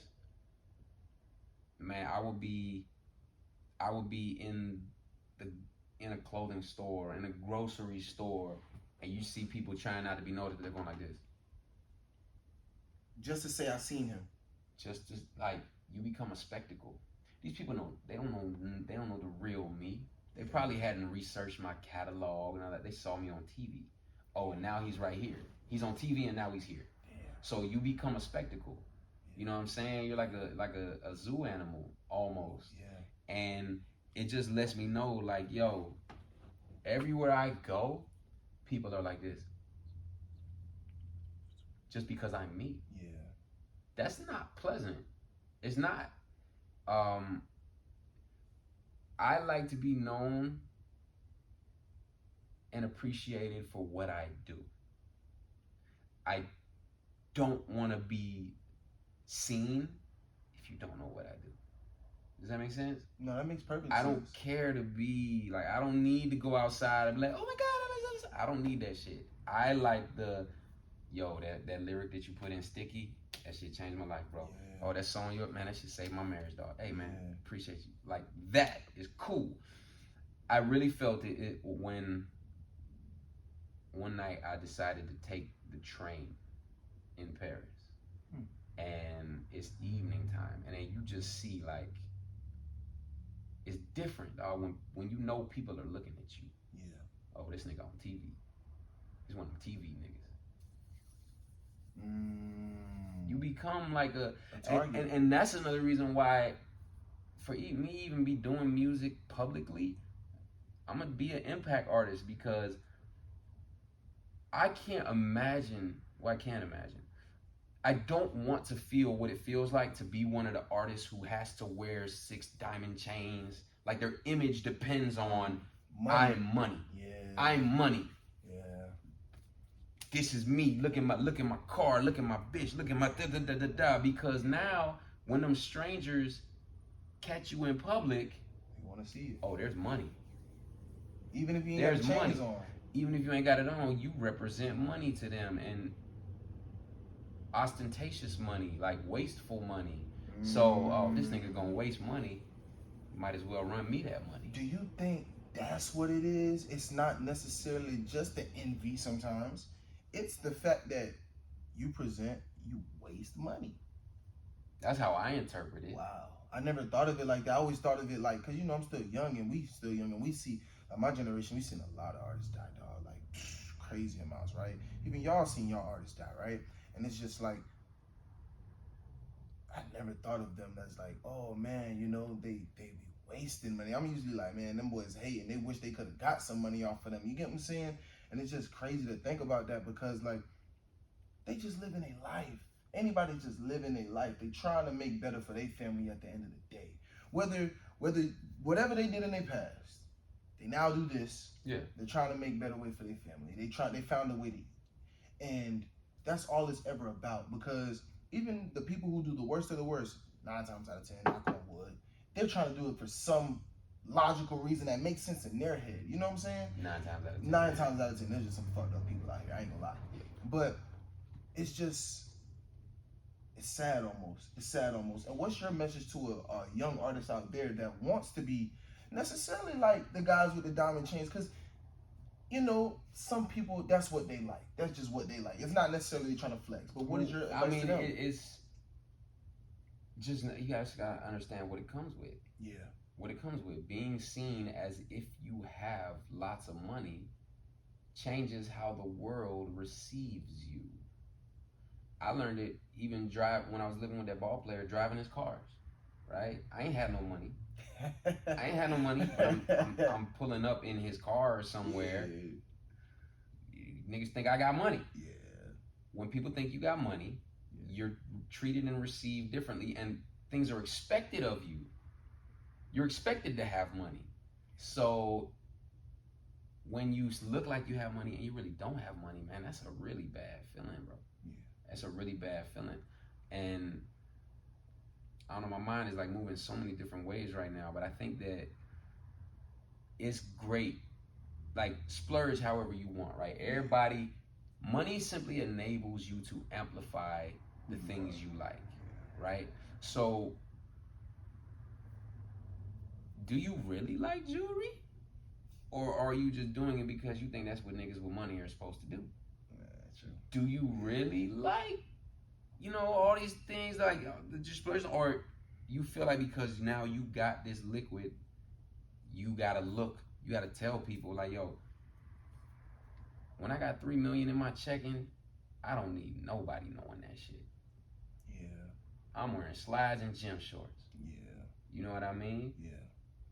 man, I would be in a clothing store, in a grocery store, and you see people trying not to be noticed, they're going like this. Just to say I seen him. Just like, you become a spectacle. These people they don't know the real me. They probably hadn't researched my catalog and all that. They saw me on TV. Oh, and now he's right here. He's on TV and now he's here. Damn. So you become a spectacle. You know what I'm saying? You're like a zoo animal almost. Yeah. And it just lets me know, like, yo, everywhere I go, people are like this. Just because I'm me. Yeah. That's not pleasant. It's not. I like to be known and appreciated for what I do. I don't want to be seen if you don't know what I do. Does that make sense? No, that makes perfect sense. I don't care to be like, I don't need to go outside and be like, oh my God, I don't need that shit. I like that lyric that you put in Sticky, that shit changed my life, bro. Yeah. Oh, that song man, that shit saved my marriage, dog. Hey man, appreciate you. Like, that is cool. I really felt it when one night I decided to take the train in Paris. And it's evening time, and then you just see, like, it's different, dog, when you know people are looking at you. Yeah. Oh, this nigga on TV. He's one of them TV niggas. You become like a target. And that's another reason why, for me even be doing music publicly, I'm gonna be an impact artist, because I can't imagine. Well, I can't imagine. I don't want to feel what it feels like to be one of the artists who has to wear 6 diamond chains. Like, their image depends on I'm money. Yeah. I'm money. Yeah. This is me. Look at my car. Look at my bitch. Look at my da. Because now, when them strangers catch you in public, they want to see it. Oh, there's money. Even if you ain't got the chains on. Even if you ain't got it on, you represent money to them, and ostentatious money, like wasteful money. So, this nigga gonna waste money. Might as well run me that money. Do you think that's what it is? It's not necessarily just the envy sometimes. It's the fact that you waste money. That's how I interpret it. Wow. I never thought of it like that. I always thought of it like, because, I'm still young, and we see, like, my generation, we seen a lot of artists die, dog. Like, crazy amounts, right? Even y'all seen y'all artists die, right? And it's just like, I never thought of them as like, oh man, you know, they be wasting money. I'm usually like, man, them boys hating. They wish they could have got some money off of them. You get what I'm saying? And it's just crazy to think about that because like they just living a life. Anybody just living a life. They trying to make better for their family at the end of the day. Whether whatever they did in their past, they now do this. Yeah. They're trying to make better way for their family. They found a way to eat. And that's all it's ever about because even the people who do the worst of the worst, 9 times out of 10, knock on wood, they're trying to do it for some logical reason that makes sense in their head. You know what I'm saying? 9 times out of 10. 9 times out of 10, there's just some fucked up people out here. I ain't gonna lie. But it's sad almost. It's sad almost. And what's your message to a young artist out there that wants to be necessarily like the guys with the diamond chains? Because, you know, some people, that's what they like. That's just what they like. It's not necessarily trying to flex. But what is your advice to them? It's just, you guys gotta understand what it comes with. Yeah. What it comes with. Being seen as if you have lots of money changes how the world receives you. I learned it even when I was living with that ball player, driving his cars, right? I ain't had no money. I ain't had no money, but I'm pulling up in his car somewhere. Yeah. Niggas think I got money. Yeah. When people think you got money, you're treated and received differently, and things are expected of you. You're expected to have money. So when you look like you have money and you really don't have money, man, that's a really bad feeling, bro. Yeah. That's a really bad feeling. And I don't know, my mind is like moving so many different ways right now, but I think that it's great. Like, splurge however you want, right? Everybody, money simply enables you to amplify the things you like, right? So, do you really like jewelry? Or are you just doing it because you think that's what niggas with money are supposed to do? True. Do you really like, you know, all these things like just splurging, or you feel like because now you got this liquid, you gotta tell people like, yo, when I got $3 million in my checking, I don't need nobody knowing that shit. Yeah. I'm wearing slides and gym shorts. Yeah. You know what I mean? Yeah.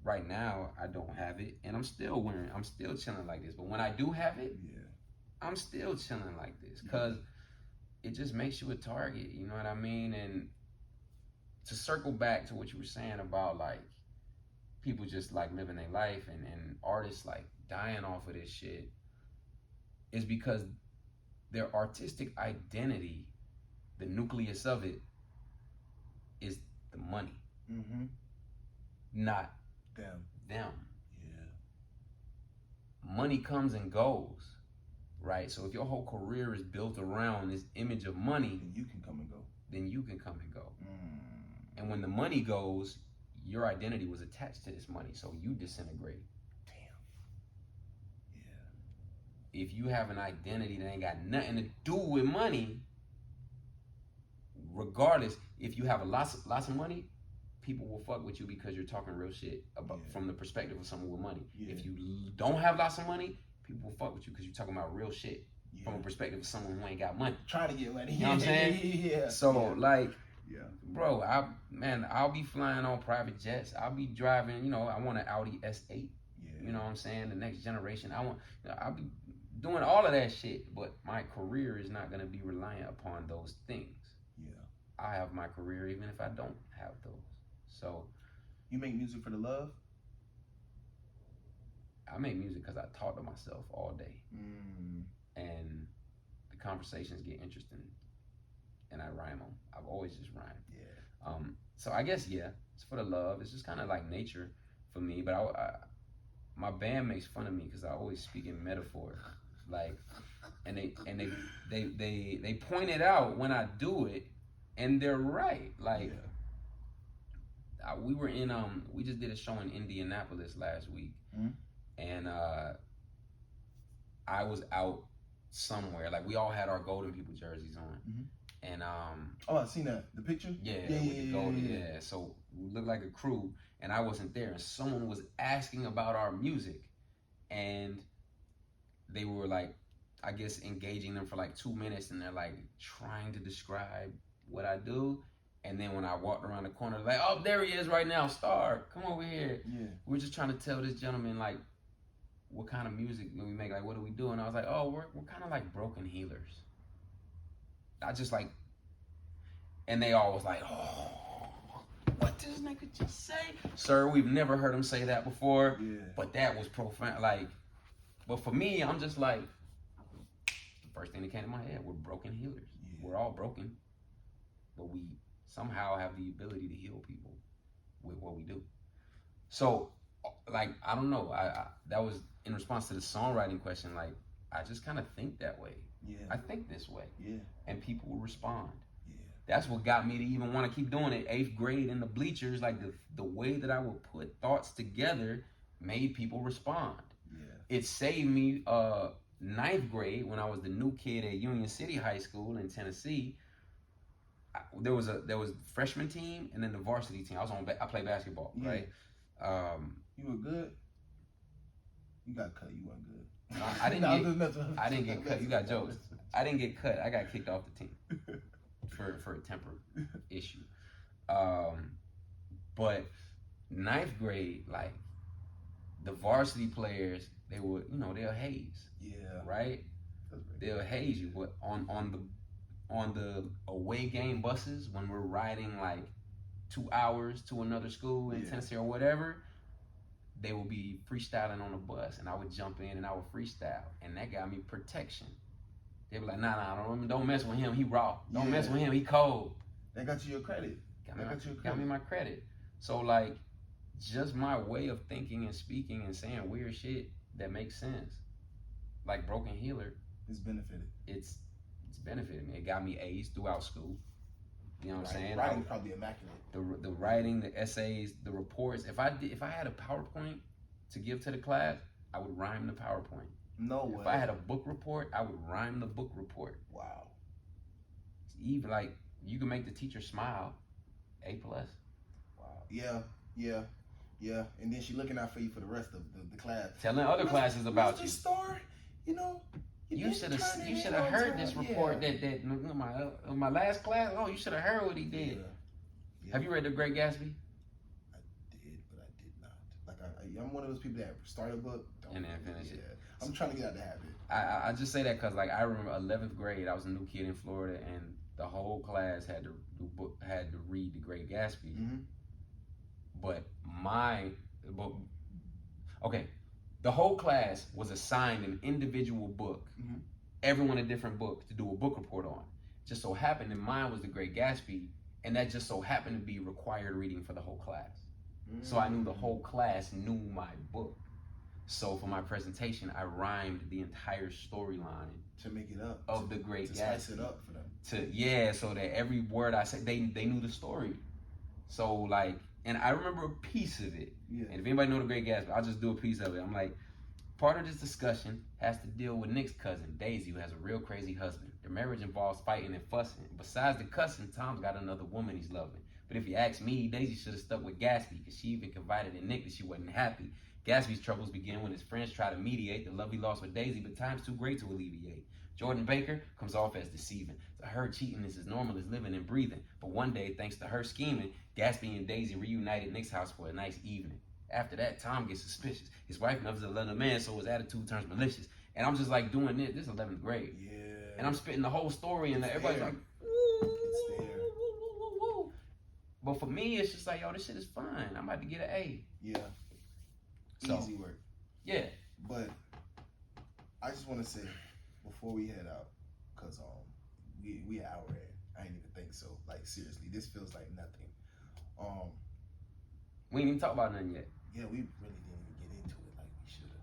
Right now, I don't have it, and I'm still chilling like this. But when I do have it, yeah, I'm still chilling like this, because it just makes you a target, you know what I mean? And to circle back to what you were saying about like people just like living their life and artists like dying off of this shit, is because their artistic identity, the nucleus of it, is the money. Mm-hmm. Not them. Yeah. Money comes and goes, right? So if your whole career is built around this image of money, then you can come and go. And when the money goes, your identity was attached to this money, so you disintegrate. Damn. Yeah. If you have an identity that ain't got nothing to do with money, regardless, if you have lots of money, people will fuck with you because you're talking real shit about from the perspective of someone with money. Yeah. If you don't have lots of money, people will fuck with you because you're talking about real shit from a perspective of someone who ain't got money. Trying to get money. You know what I'm saying? Yeah. So like, bro, I'll be flying on private jets. I'll be driving, I want an Audi S8. Yeah. You know what I'm saying? The next generation. I'll be doing all of that shit, but my career is not gonna be reliant upon those things. Yeah. I have my career even if I don't have those. So, you make music for the love? I make music because I talk to myself all day, and the conversations get interesting, and I rhyme them. I've always just rhymed. Yeah. So I guess it's for the love. It's just kind of like nature for me. But my band makes fun of me because I always speak in metaphor, like, and they point it out when I do it, and they're right, like. Yeah. We were in we just did a show in Indianapolis last week, and I was out somewhere, like we all had our Golden People jerseys on, and I seen that, the picture. Yeah. So we looked like a crew, and I wasn't there, and someone was asking about our music, and they were like, I guess engaging them for like 2 minutes, and they're like trying to describe what I do. And then when I walked around the corner, like, oh, there he is right now, Star, come over here. Yeah. We're just trying to tell this gentleman, like, what kind of music do we make? Like, what do we do? And I was like, oh, we're kind of like broken healers. I just like, and they all was like, oh, what this nigga just say? Sir, we've never heard him say that before. Yeah. But that was profound. Like, but for me, I'm just like, the first thing that came to my head, we're broken healers. Yeah. We're all broken, but we somehow have the ability to heal people with what we do. So, like, I don't know. I that was in response to the songwriting question. Like, I just kind of think that way. Yeah. I think this way. Yeah. And people will respond. Yeah. That's what got me to even want to keep doing it. 8th grade in the bleachers, like the way that I would put thoughts together made people respond. Yeah. It saved me 9th grade when I was the new kid at Union City High School in Tennessee. There was freshman team and then the varsity team. I played basketball, Yeah. right? You were good. You got cut. You weren't good. I didn't get cut. You got jokes. I didn't get cut. I got kicked off the team for a temper issue. But 9th grade, like the varsity players, they would, they'll haze. Yeah. Right? They'll haze you. But on the away game buses, when we're riding like 2 hours to another school in Tennessee or whatever, they will be freestyling on the bus, and I would jump in and I would freestyle, and that got me protection. They were like, nah, don't mess with him. He raw. Don't mess with him. He cold. That got you your credit. Got me my credit. So like, just my way of thinking and speaking and saying weird shit that makes sense, like Broken Healer, It's benefited. It's benefited me. It got me A's throughout school. You know what I'm saying? Writing probably immaculate. The writing, the essays, the reports. If I had a PowerPoint to give to the class, I would rhyme the PowerPoint. No way. If I had a book report, I would rhyme the book report. Wow. Even like, you can make the teacher smile. A+. Wow. Yeah. And then she looking out for you for the rest of the class. Telling other classes about Mr. you. Star, You should have heard this report that my last class. Oh, you should have heard what he did. Yeah. Have you read The Great Gatsby? I did, but I did not. Like I'm one of those people that start a book and then finish it. I'm trying to get out the habit. I just say that because like I remember 11th grade. I was a new kid in Florida, and the whole class had to read The Great Gatsby. Mm-hmm. The whole class was assigned an individual book, everyone a different book to do a book report on. Just so happened that mine was The Great Gatsby, and that just so happened to be required reading for the whole class. So I knew the whole class knew my book. So for my presentation, I rhymed the entire storyline to make it up of The Great Gatsby. Spice it up for them. So that every word I said, they knew the story. So like, and I remember a piece of it. Yeah. And if anybody know The Great Gatsby, I'll just do a piece of it. I'm like, part of this discussion has to deal with Nick's cousin, Daisy, who has a real crazy husband. Their marriage involves fighting and fussing. Besides the cussing, Tom's got another woman he's loving. But if you ask me, Daisy should have stuck with Gatsby, because she even confided in Nick that she wasn't happy. Gatsby's troubles begin when his friends try to mediate the love he lost with Daisy, but time's too great to alleviate. Jordan Baker comes off as deceiving. To her, cheating is as normal as living and breathing. But one day, thanks to her scheming, Gatsby and Daisy reunited Nick's house for a nice evening. After that, Tom gets suspicious. His wife knows another man, so his attitude turns malicious. And I'm just like doing this. This is 11th grade. Yeah. And I'm spitting the whole story, and everybody's like, it's there. Woo. But for me, it's just like, yo, this shit is fun. I'm about to get an A. Yeah. So, easy work. Yeah. But I just want to say, before we head out, because we an hour in. I ain't even think so. Like, seriously, this feels like nothing. We ain't even talk about nothing yet. Yeah, we really didn't even get into it like we should have.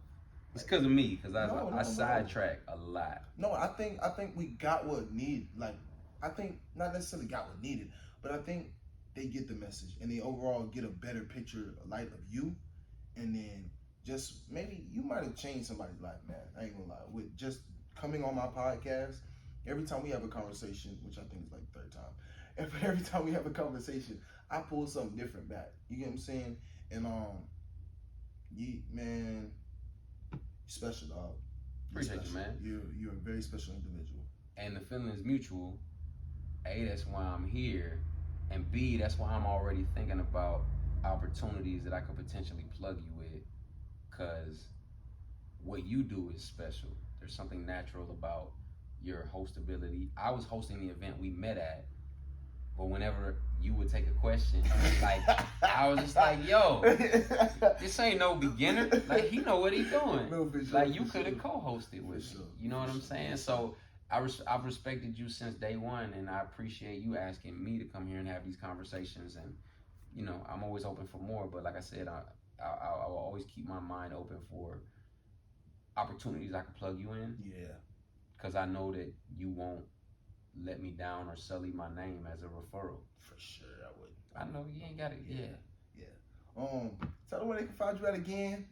It's because of me, because I sidetrack a lot. No, I think we got what needed. Like, I think not necessarily got what needed, but I think they get the message and they overall get a better picture, a light of you, and then just maybe you might have changed somebody's life, man. I ain't gonna lie. With just coming on my podcast, every time we have a conversation, which I think is like the third time, every time we have a conversation, I pull something different back. You get what I'm saying? And man, special, dog. Appreciate you, man. You're a very special individual. And the feeling is mutual. A, that's why I'm here. And B, that's why I'm already thinking about opportunities that I could potentially plug you with, because what you do is special. There's something natural about your host ability. I was hosting the event we met at, but whenever you would take a question, like, I was just like, yo, this ain't no beginner. Like, he know what he doing. No, for sure, like, you for could have sure. co-hosted with For me. sure, You know what for I'm sure. saying? So I've respected you since day one, and I appreciate you asking me to come here and have these conversations. And, you know, I'm always open for more. But like I said, I will always keep my mind open for opportunities I can plug you in, Yeah. because I know that you won't let me down or sully my name as a referral. For sure, I would. I know you ain't got it. Yeah. Tell them where they can find you at again.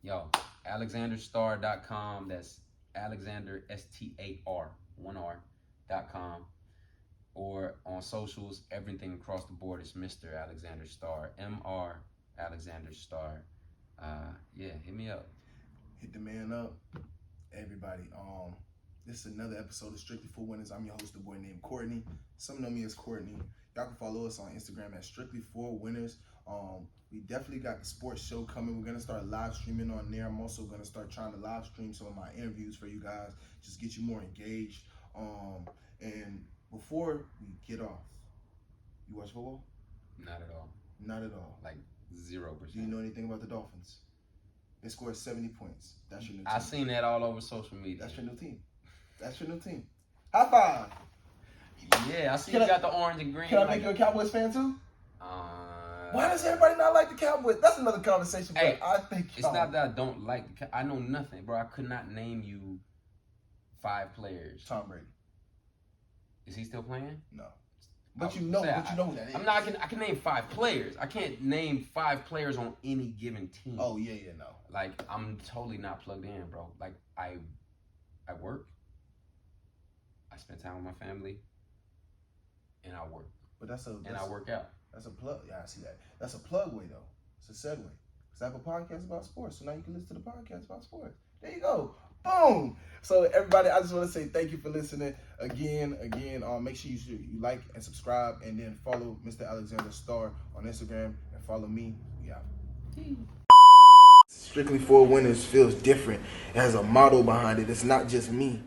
Yo, AlexanderStar.com. That's Alexander STAR, 1R.com. Or on socials, everything across the board is Mr. Alexander Star, MR Alexander Star. Yeah, hit me up. Hit the man up. Everybody, this is another episode of Strictly for Winners. I'm your host, the boy named Courtney. Some know me as Courtney. Y'all can follow us on Instagram at Strictly for Winners. We definitely got the sports show coming. We're gonna start live streaming on there. I'm also gonna start trying to live stream some of my interviews for you guys, just get you more engaged. And before we get off, you watch football? Not at all. Not at all. Like 0%. Do you know anything about the Dolphins? They scored 70 points. That's your new team. I seen that all over social media. That's your new team. That's your new team. High five. Yeah, I see you got the orange and green. Can I make you a Cowboys fan too? Uh, Why does everybody not like the Cowboys? That's another conversation. But Hey, I think it's not that I don't like I know nothing, bro. I could not name you 5 players. Tom Brady. Is he still playing? No. But you know who that is. I'm not. I can name 5 players. I can't name 5 players on any given team. Oh yeah, no. Like, I'm totally not plugged in, bro. Like, I work. I spend time with my family, and I work. But I work out. That's a plug. Yeah, I see that. That's a plug way though. It's a segue. Because I have a podcast about sports, so now you can listen to the podcast about sports. There you go. Boom. So everybody, I just want to say thank you for listening again. Make sure you like and subscribe, and then follow Mr. Alexander Star on Instagram, and follow me. Yeah. Strictly for Winners feels different. It has a motto behind it. It's not just me.